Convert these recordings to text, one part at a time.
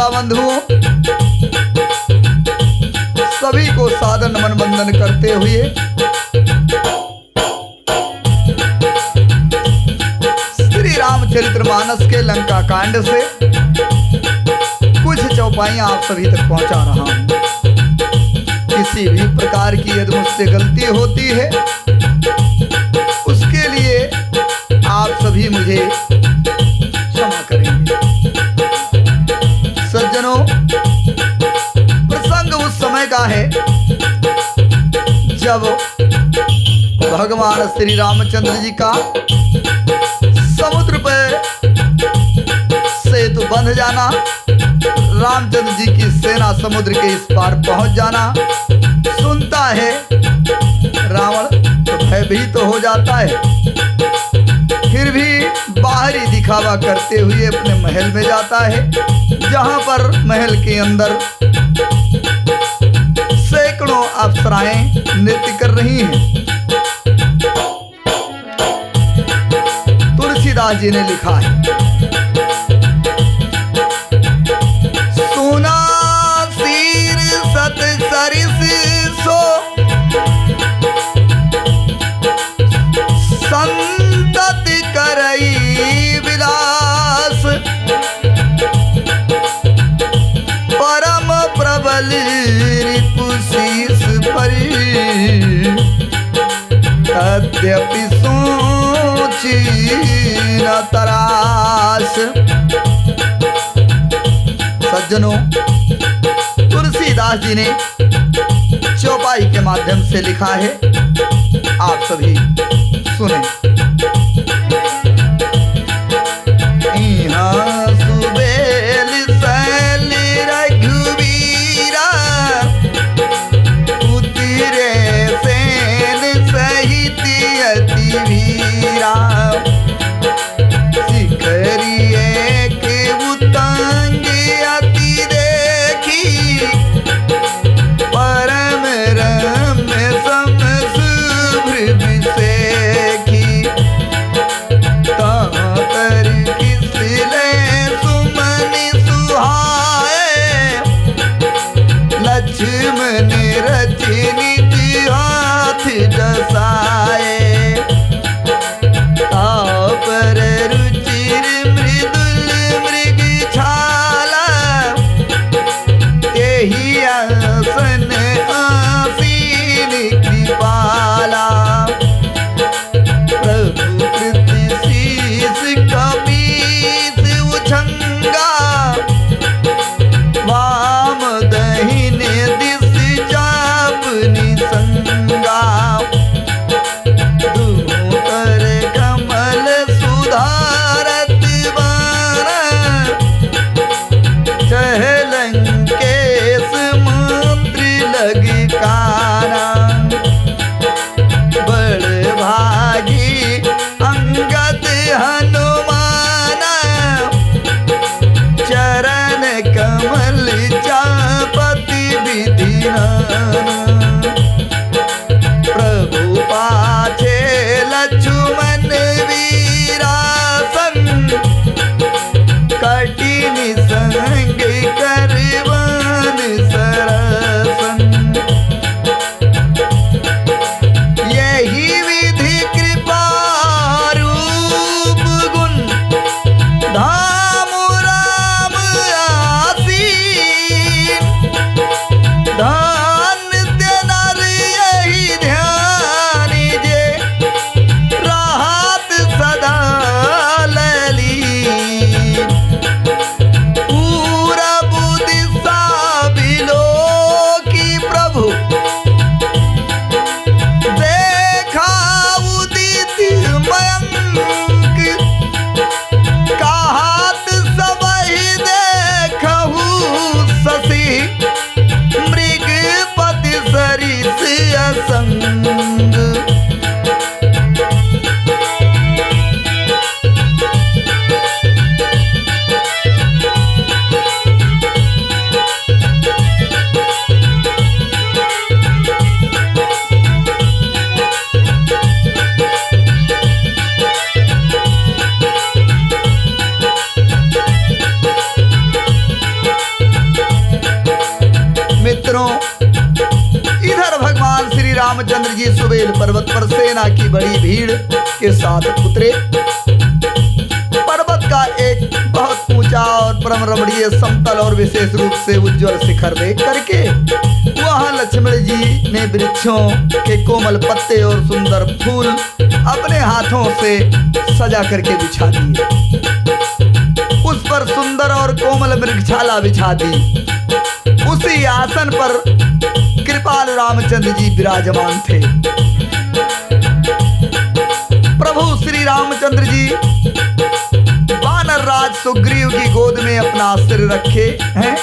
श्रोता बंधुओं, सभी को सादर नमन बंदन करते हुए श्री रामचरितमानस के लंका कांड से कुछ चौपाइयां आप सभी तक पहुंचा रहा हूं। किसी भी प्रकार की यदि मुझसे गलती होती है उसके लिए आप सभी मुझे क्षमा करेंगे। सज्जनों, प्रसंग उस समय का है जब भगवान श्री रामचंद्र जी का समुद्र पर सेतु बंध जाना, रामचंद्र जी की सेना समुद्र के इस पार पहुंच जाना सुनता है रावण तो भयभीत हो जाता है। फिर भी बाहरी दिखावा करते हुए अपने महल में जाता है, जहां पर महल के अंदर सैकड़ों अप्सराएं नृत्य कर रही हैं। तुलसीदास जी ने लिखा है, सुना सिर सत सरिस सो संतत करई विलास, परम प्रबल रिपुशीस परी यद्यपि सोची न तरास। सज्जनों, तुलसीदास जी ने चौपाई के माध्यम से लिखा है, आप सभी सुने। सुबेल सैल रघुवीरा उतरे सेन सहित अति वीरा, शिखरिए के उतंग अति देखी, परम रम्य सम शुभ्र विषेखी, तातर किसले सुमन सुहाए, लक्ष्मण रचनी हाथ जसाए, रामचंद्र जी सुबेल पर्वत पर सेना की बड़ी भीड़ के साथ उतरे। पर्वत का एक बहुत ऊंचा और परम रमणीय समतल और विशेष रूप से उज्जवल शिखर देख करके वहां लक्ष्मण जी ने वृक्षों के कोमल पत्ते और सुंदर फूल अपने हाथों से सजा करके बिछा दिए। उस पर सुंदर और कोमल मृगशाला बिछा दी। उसी आसन पर कृपालु रामचंद्र जी विराजमान थे। प्रभु श्री रामचंद्र जी वानर राज सुग्रीव की गोद में अपना सिर रखे हैं।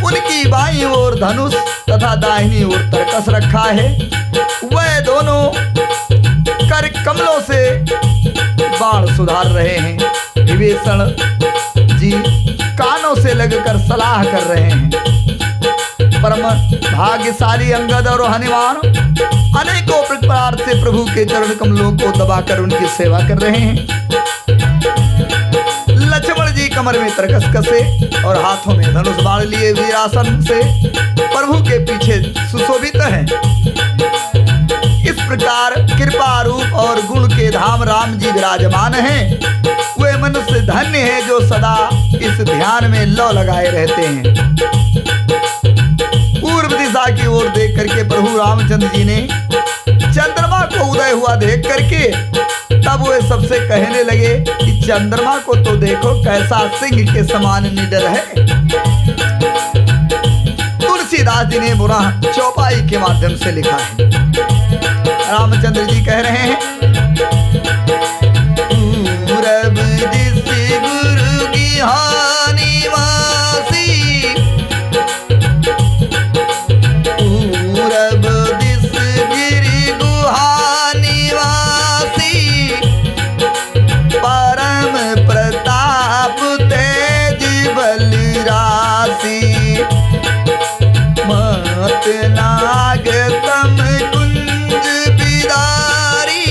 उनकी बाईं ओर धनुष तथा दाहिनी ओर तरकस रखा है। वह दोनों कर कमलों से बाण सुधार रहे हैं। विभीषण जी कानों से लगकर सलाह कर रहे हैं। परम भाग्यशाली अंगद और हनुमान अनेकों प्रकार से प्रभु के चरण कमलों को दबाकर उनकी सेवा कर रहे हैं। लक्ष्मण जी कमर में तरकस कसे और हाथों में धनुष बाण लिए वीरासन से प्रभु के पीछे सुशोभित हैं। इस प्रकार कृपा रूप और गुण के धाम राम जी विराजमान हैं। वे मनुष्य धन्य है जो सदा इस ध्यान में लौ लगाए रहते हैं। पूर्व दिशा की ओर देख करके प्रभु रामचंद्र जी ने चंद्रमा को उदय हुआ देख करके तब वे सबसे कहने लगे कि चंद्रमा को तो देखो कैसा सिंह के समान निडर है। तुलसीदास जी ने पुनः चौपाई के माध्यम से लिखा है। रामचंद्र जी कह रहे हैं, पूरब दिस गुरु की हानि वासी, पूरब दिस गिरि गुहा निवासी, परम प्रताप तेज बल राशि, मत नाग तम कुंज बिदारी,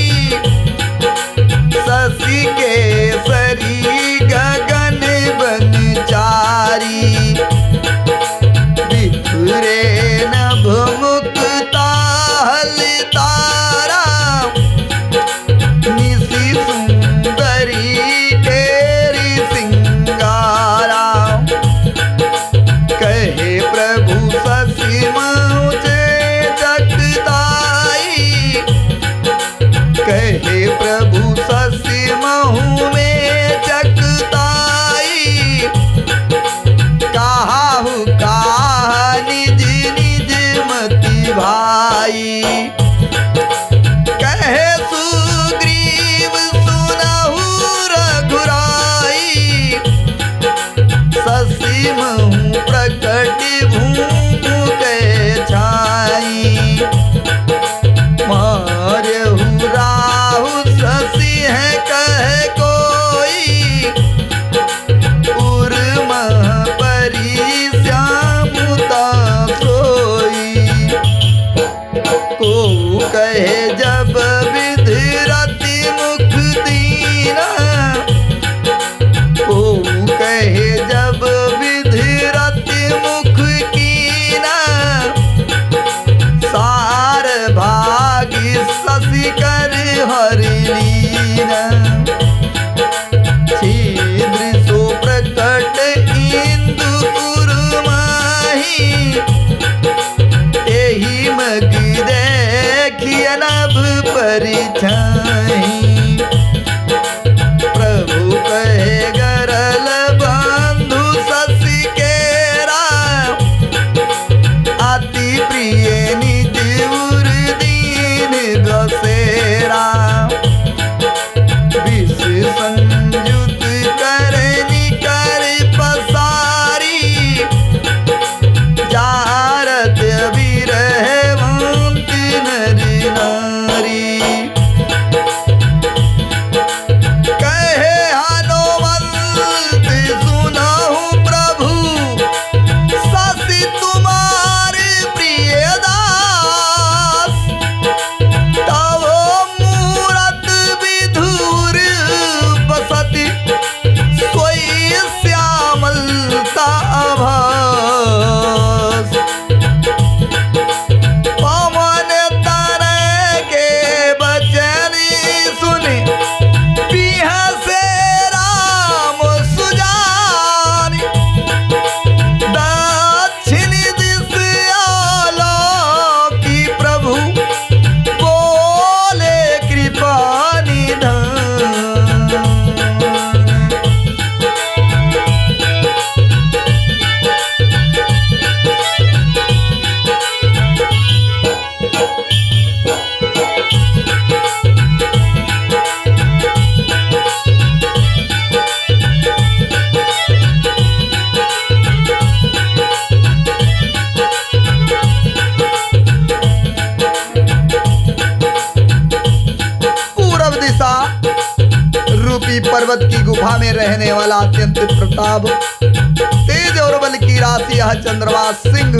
रूपी पर्वत की गुफा में रहने वाला अत्यंत प्रताप तेज और बल की राशि यह चंद्रमा सिंह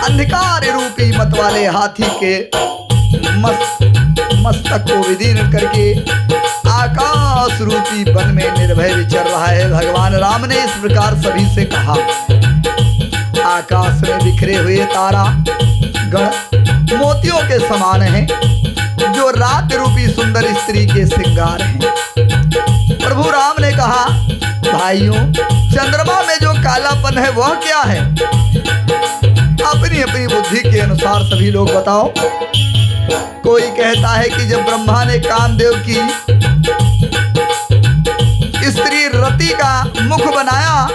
अंधकार रूपी मत वाले हाथी के मस्तक को विदीर्ण करके आकाश रूपी वन में निर्भय विचर रहा है। भगवान राम ने इस प्रकार सभी से कहा। आकाश में बिखरे हुए तारा गण मोतियों के समान हैं, जो रात रूपी सुंदर स्त्री के श्रृंगार हैं। प्रभु राम ने कहा, भाइयों, चंद्रमा में जो कालापन है वह क्या है? अपनी अपनी बुद्धि के अनुसार सभी लोग बताओ। कोई कहता है कि जब ब्रह्मा ने कामदेव की स्त्री रति का मुख बनाया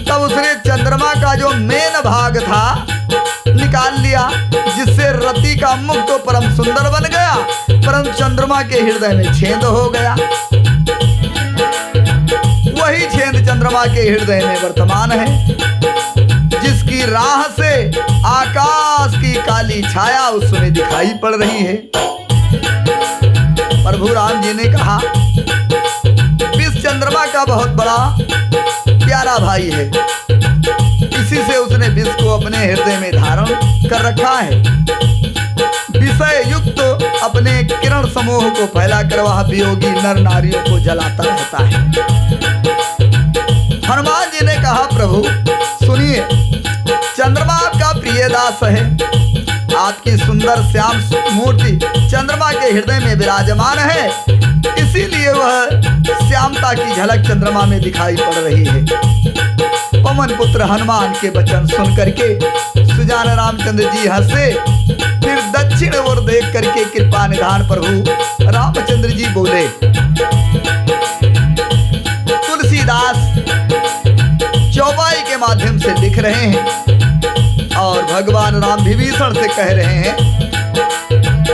तब उसने चंद्रमा का जो मेन भाग था निकाल लिया, जिससे रति का मुख तो परम सुंदर बन गया, परंतु चंद्रमा के हृदय में छेद हो गया। वही छेद चंद्रमा के हृदय में वर्तमान है, जिसकी राह से आकाश की काली छाया उसमें दिखाई पड़ रही है। प्रभु राम जी ने कहा, विष चंद्रमा का बहुत बड़ा प्यारा भाई है, इसी से उसने विष को अपने हृदय में धारण कर रखा है। विषय युक्त अपने किरण समूह को फैलाकर वह वियोगी नर नारियों को जलाता रहता है। हनुमान जी ने कहा, प्रभु सुनिए, चंद्रमा आपका प्रिय दास है, आपकी सुंदर श्याम मूर्ति चंद्रमा के हृदय में विराजमान है, इसीलिए वह श्यामता की झलक चंद्रमा में दिखाई पड़ रही है। पवन पुत्र हनुमान के वचन सुन करके सुजान रामचंद्र जी हंसे, फिर दक्षिण ओर देख करके कृपा निधान प्रभु रामचंद्र जी बोले। तुलसीदास चौपाई के माध्यम से लिख रहे हैं और भगवान राम विभीषण से कह रहे हैं,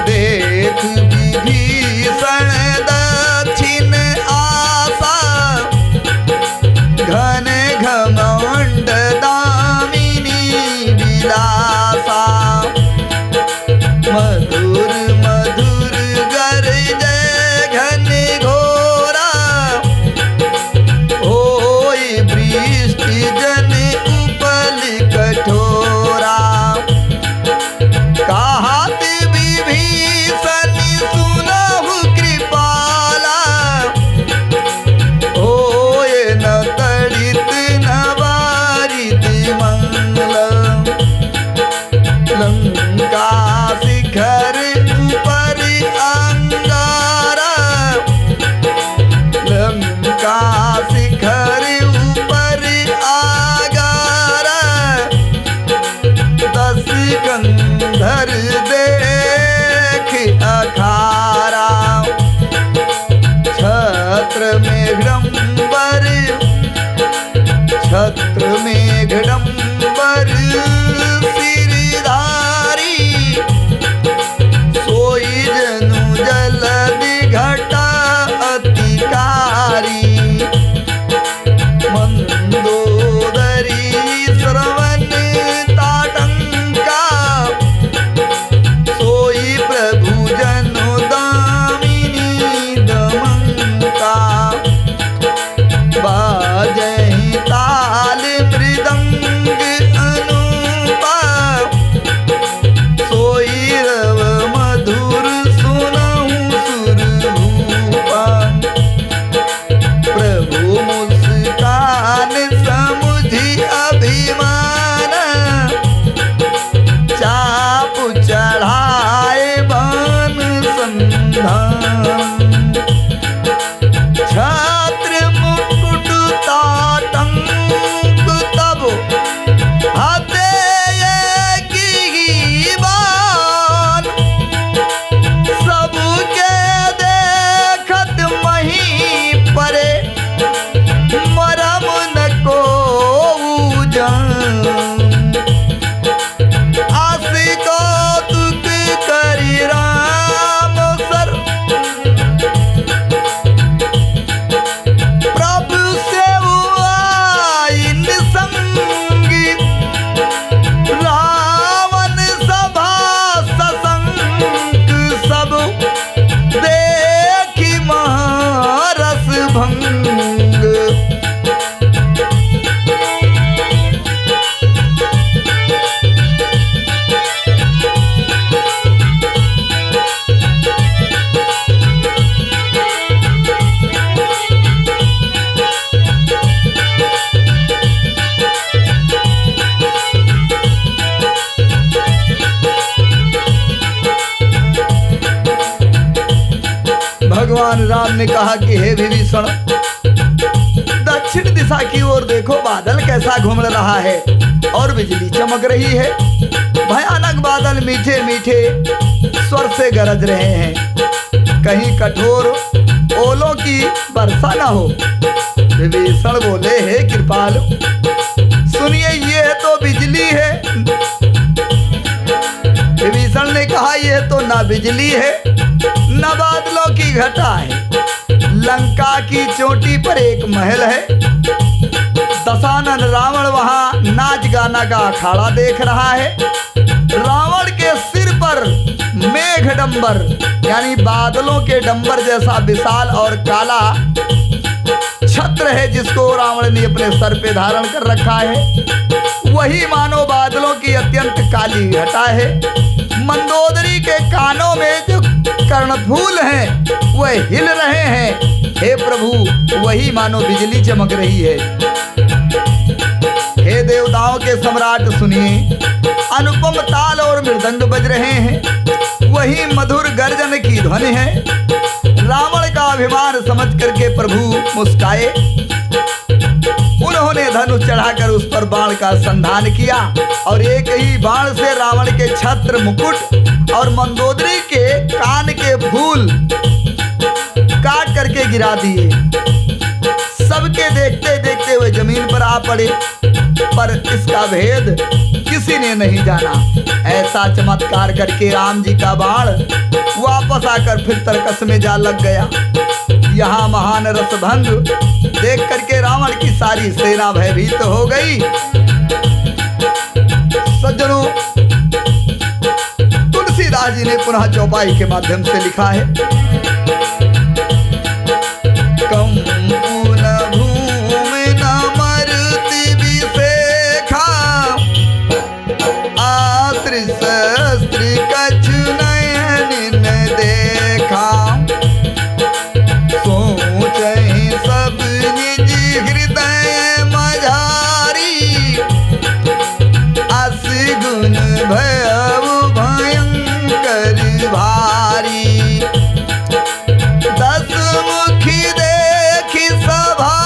देख विभीषण दक्षिण आशा, घन घमंड दामिनी विलासा, मधुर मधुर गर्ज घन घोरा, होई वृष्टि जन उपल कठोरा, कहत विभीषण सुना भंग। भगवान राम ने कहा कि हे विभीषण, दक्षिण दिशा की ओर देखो, बादल कैसा घूम रहा है और बिजली चमक रही है। भयानक बादल मीठे मीठे स्वर से गरज रहे हैं, कहीं कठोर ओलों की वर्षा न हो। विभीषण बोले, हे कृपालु, सुनिए, ये तो बिजली है। विभीषण ने कहा, यह तो ना बिजली है न बादलों की घटा है। लंका की चोटी पर एक महल है। दशानन रावण वहां नाच गाना का अखाड़ा देख रहा है। रावण के सिर पर मेघ डंबर यानी बादलों के डंबर जैसा विशाल और काला छत्र है, जिसको रावण ने अपने सर पे धारण कर रखा है। वही मानो बादलों की अत्यंत काली घटा है। मंदोदरी के कानों में जो कर्णफूल हैं वह हिल रहे हैं। हे प्रभु, वही मानो बिजली चमक रही है। हे देवताओं के सम्राट, सुनिए, अनुपम ताल और मृदंग बज रहे हैं। वही मधुर गर्जन की ध्वनि है। रावण का अभिमान समझ करके प्रभु मुस्काए। उन्होंने धनुष चढ़ाकर उस पर बाण का संधान किया और एक ही बाण से रावण के छत्र, मुकुट और मंदोदरी के कान के फूल काट करके गिरा दिए। सबके देखते देखते वे जमीन पर आ पड़े, पर इसका भेद किसी ने नहीं जाना। ऐसा चमत्कार करके राम जी का बाण वापस आकर फिर तरकस में जा लग गया। यहाँ महान रसभंग देख करके रावण की सारी सेना भयभीत हो गई। सज्जनों, तुलसीदास जी ने पुनः चौपाई के माध्यम से लिखा है, कम पुन भूमि न मरति विशेखा, आश्रित शस्त्र कछु नयन न देखा, सोचहि सब निज हृदय मझारी, अस गुण भयउ भयंकर भारी, दस मुखी देखि सभा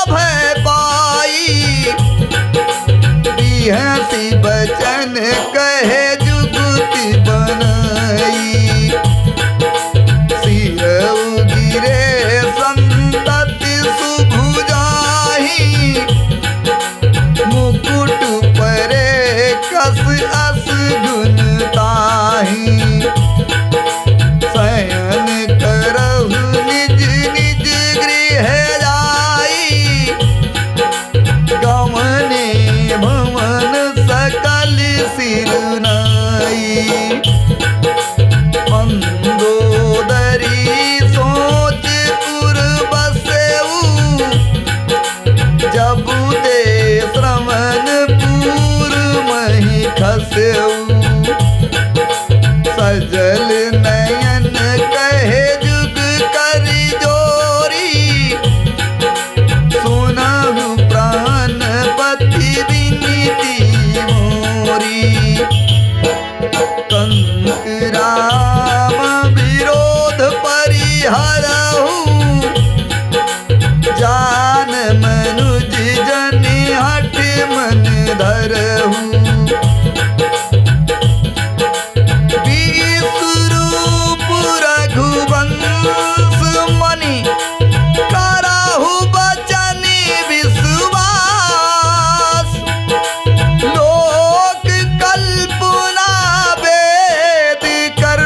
भय पाई, बिहसी बचन कहे जुगति बनई, सिरउ गिरे संतति सुभुजाहि, मुकुट परे कस अस गुण ताहि, शयन करहु निज निज गृह जाई, गमने भवन सकल सिरनाई, मंदोदरी सोच उर बसेऊ, जबु दे श्रवण पूर मही खसेऊ, सजल नयन कहे जुग कर जोरी, सुनहु प्राणपति विनीति मोरी, कंक राम विरोध परिहरहु, जान मनुज जन हठ मन धरहु, विश्वरूप रघुवंश मणि, करहु बचन विश्वास, लोक कल्पना वेद कर,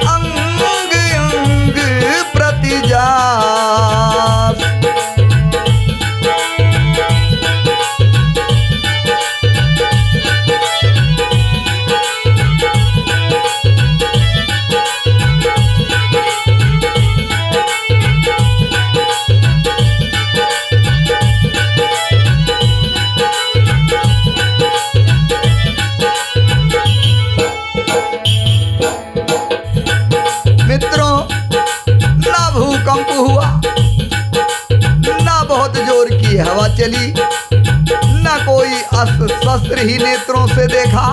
अंग अंग भूकंप हुआ, ना बहुत जोर की हवा चली, न कोई अस्त्र शस्त्र ही नेत्रों से देखा।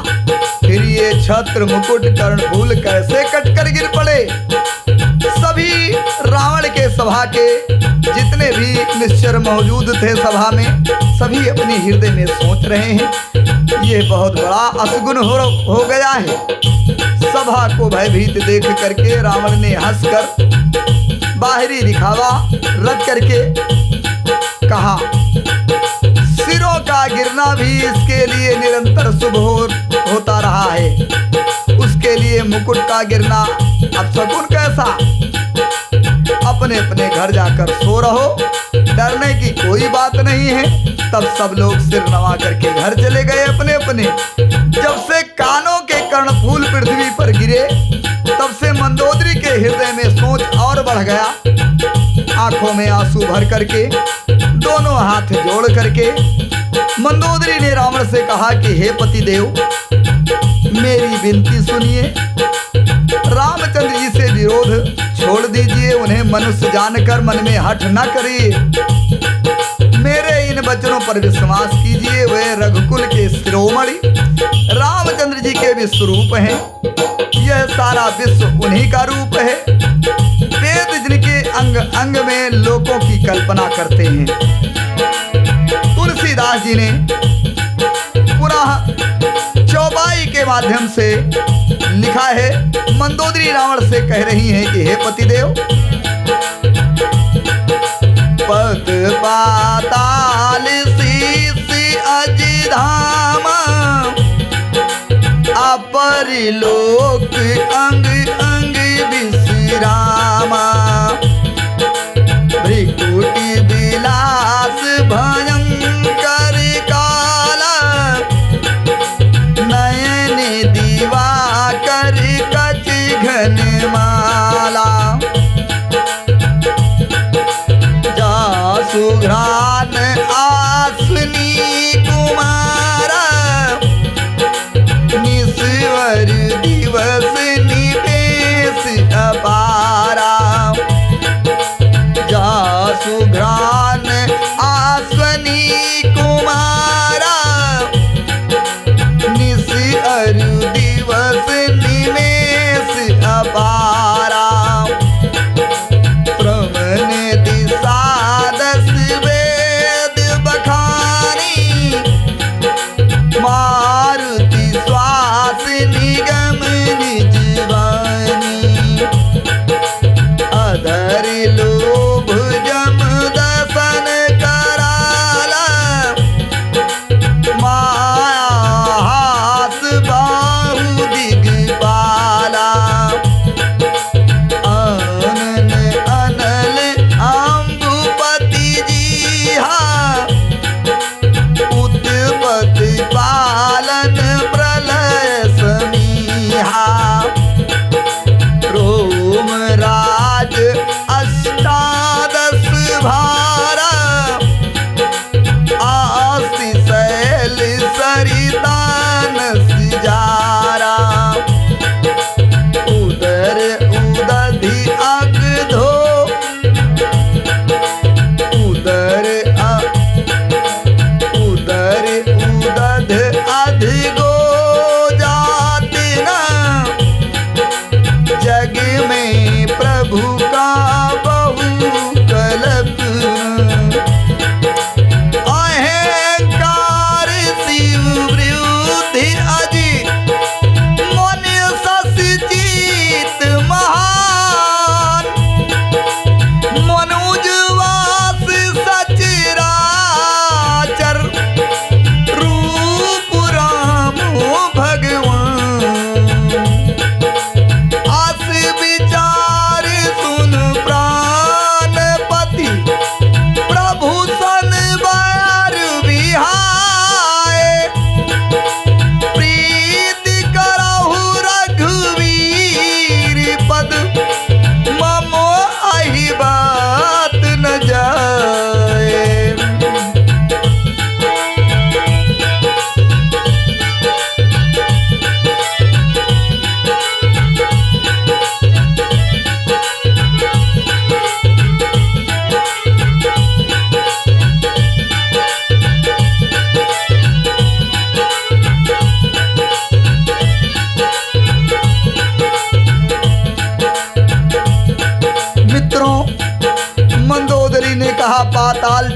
फिर ये छत्र मुकुट कर्णफूल कैसे कटकर गिर पड़े। सभी रावण के सभा के जितने भी निश्चर मौजूद थे सभा में, सभी अपने हृदय में सोच रहे हैं ये बहुत बड़ा असगुन हो गया है। सभा को भयभीत देख करके रावण ने हंसकर बाहरी दिखावा रख करके कहा, सिरों का गिरना भी इसके लिए निरंतर शुभ होता रहा है, उसके लिए मुकुट का गिरना अब शकुन कैसा। अपने अपने घर जाकर सो रहो, डरने की कोई बात नहीं है। तब सब लोग सिर नवा करके घर चले गए अपने अपने। जब से कानों के कर्णफूल पृथ्वी पर गिरे, तब से मंदोदरी के हृदय में सोच और बढ़ गया। आंखों में आंसू भर करके, दोनों हाथ जोड़ करके मंदोदरी ने रावण से कहा कि हे पतिदेव, मेरी विनती सुनिए, रामचंद्र जी से विरोध छोड़ दीजिए, उन्हें मनुष्य जानकर मन में हठ न करिए, मेरे इन वचनों पर विश्वास कीजिए। वे रघुकुल के शिरोमणि रामचंद्र जी के विश्वरूप हैं, यह सारा विश्व उन्हीं का रूप है। वेद जिनके अंग अंग में लोगों की कल्पना करते हैं। तुलसीदास जी ने पुनः चौपाई के माध्यम से लिखा है, मंदोदरी रावण से कह रही हैं कि हे पतिदेव, पद पाताल शीश अज धाम, अपरलोक अंग अंग विश्रामा, भृकुटि विलास भयंकर काला, नयन दिवाकर कच घन माला, जासु घ्राण आसनी कुमारा, निस्वर दिवस नि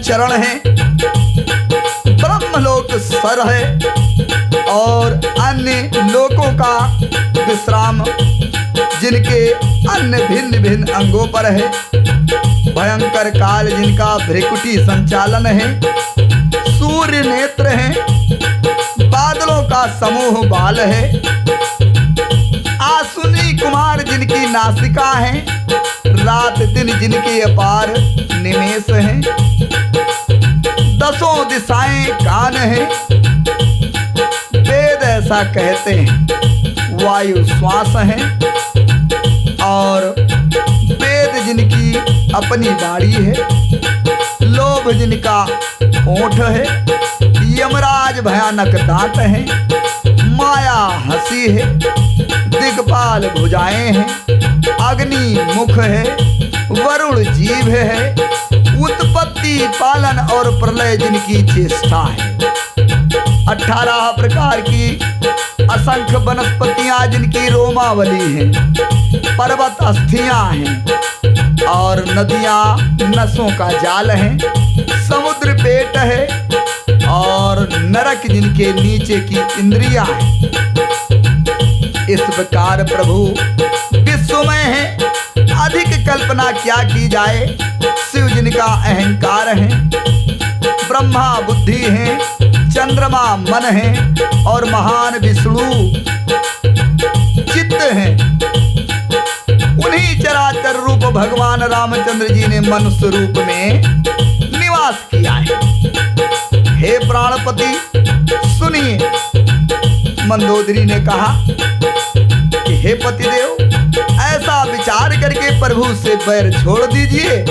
चरण हैं, ब्रह्मलोक सर है और अन्य लोकों का विश्राम जिनके अन्य भिन्न भिन्न अंगों पर है। भयंकर काल जिनका भ्रिकुटी संचालन है, सूर्य नेत्र हैं, बादलों का समूह बाल है, आसुनी कुमार जिनकी नासिका है, रात दिन जिनके अपार निमेष हैं, दसों दिशाएं कान हैं, वेद ऐसा कहते हैं वायु श्वास है, और वेद जिनकी अपनी वाणी है, लोभ जिनका ओठ है, यमराज भयानक दांत है, माया हंसी है, दिग्पाल भुजाएं हैं, अग्नि मुख है, वरुण जीभ है, उत्पत्ति पालन और प्रलय जिनकी चेष्टा है। 18 प्रकार की असंख्य वनस्पतियां जिनकी रोमावली हैं, पर्वत अस्थियां हैं और नदियां नसों का जाल है, समुद्र पेट है और नरक जिनके नीचे की इंद्रियां हैं। इस प्रकार प्रभु विश्वमय है, अधिक कल्पना क्या की जाए। शिव जिनका अहंकार है, ब्रह्मा बुद्धि है, चंद्रमा मन है और महान विष्णु चित्त है। उन्हीं चराचर रूप भगवान रामचंद्र जी ने मनुष्य रूप में निवास किया है। हे प्राणपति सुनिए, मंदोदरी ने कहा कि हे पतिदेव, ऐसा विचार करके प्रभु से बैर छोड़ दीजिए,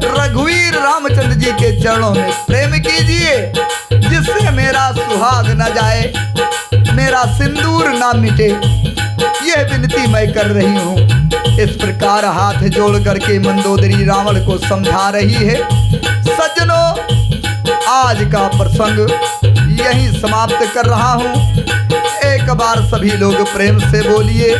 रघुवीर रामचंद्र जी के चरणों में प्रेम कीजिए, जिससे मेरा सुहाग न जाए, मेरा सिंदूर ना मिटे, यह विनती मैं कर रही हूँ। इस प्रकार हाथ जोड़ करके मंदोदरी रावण को समझा रही है। सज्जनों, आज का प्रसंग यहीं समाप्त कर रहा हूँ। एक बार सभी लोग प्रेम से बोलिए,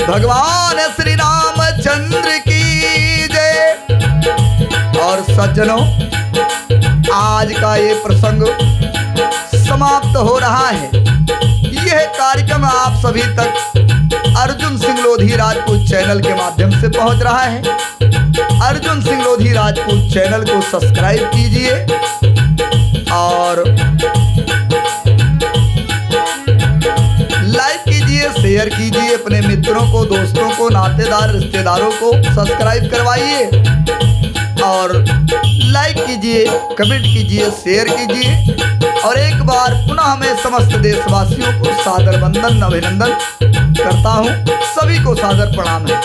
भगवान श्री रामचंद्र की जय। और सज्जनों, आज का ये प्रसंग समाप्त हो रहा है। यह कार्यक्रम आप सभी तक अर्जुन सिंह लोधी राजपूत चैनल के माध्यम से पहुंच रहा है। अर्जुन सिंह लोधी राजपूत चैनल को सब्सक्राइब कीजिए और लाइक कीजिए, शेयर कीजिए, अपने मित्रों को, दोस्तों को, नातेदार रिश्तेदारों को सब्सक्राइब करवाइए और लाइक कीजिए, कमेंट कीजिए, शेयर कीजिए। और एक बार पुनः मैं समस्त देशवासियों को सादर वंदन अभिनंदन करता हूँ। सभी को सादर प्रणाम है।